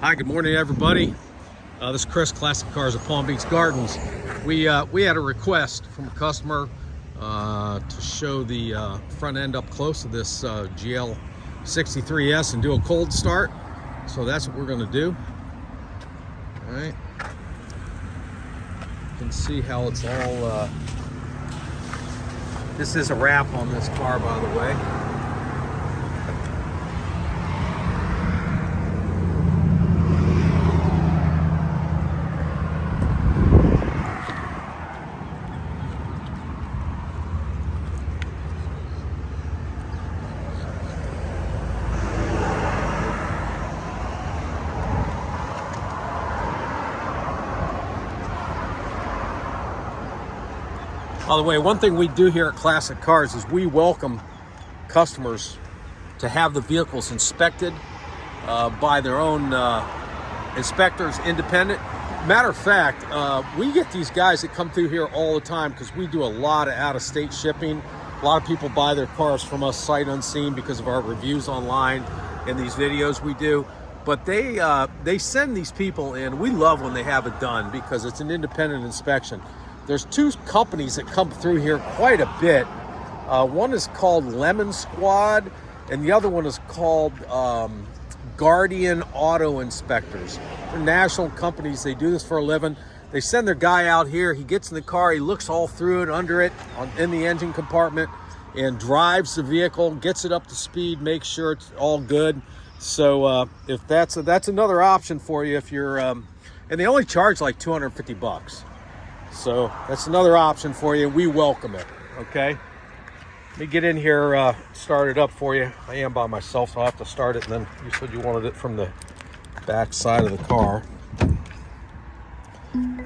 Hi, good morning, everybody. This is Chris, Classic Cars of Palm Beach Gardens. We had a request from a customer to show the front end up close of this GL 63S and do a cold start. So that's what we're going to do. All right. You can see how it's all. This is a wrap on this car, by the way. By the way, one thing we do here at Classic Cars is we welcome customers to have the vehicles inspected by their own inspectors, independent. Matter of fact, we get these guys that come through here all the time because we do a lot of out-of-state shipping. A lot of people buy their cars from us sight unseen because of our reviews online and these videos we do. But they send these people in. We love when they have it done because it's an independent inspection. There's two companies that come through here quite a bit. One is called Lemon Squad, and the other one is called Guardian Auto Inspectors. They're national companies. They do this for a living. They send their guy out here. He gets in the car. He looks all through it, under it, in the engine compartment, and drives the vehicle, gets it up to speed, makes sure it's all good. So if that's another option for you if you're, and they only charge like $250. So that's another option for you. We welcome it, okay? Let me get in here, start it up for you. I am by myself, so I'll have to start it, and then you said you wanted it from the back side of the car.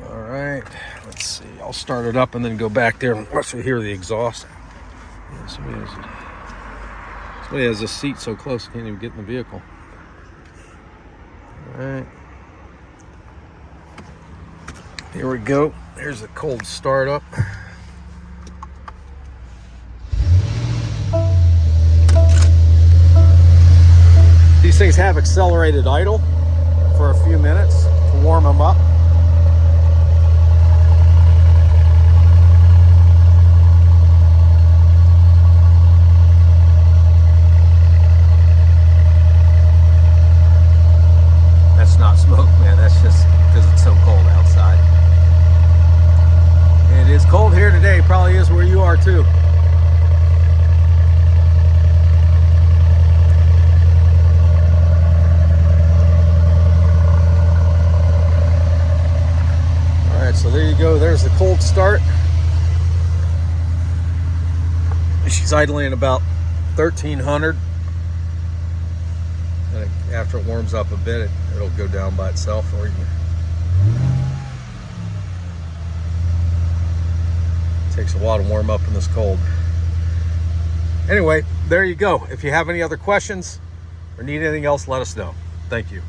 All right, let's see. I'll start it up and then go back there and once we hear the exhaust. Yeah, somebody has this seat so close, can't even get in the vehicle. All right. Here we go. Here's a cold start up. These things have accelerated idle for a few minutes to warm them up. That's not smoke, man. That's just because it's so cold outside. It is cold here today, probably is where you are too. All right, so there you go. There's the cold start. She's idling about 1,300. And after it warms up a bit, it'll go down by itself, or you can. Takes a while to warm up in this cold. Anyway, there you go. If you have any other questions or need anything else, let us know. Thank you.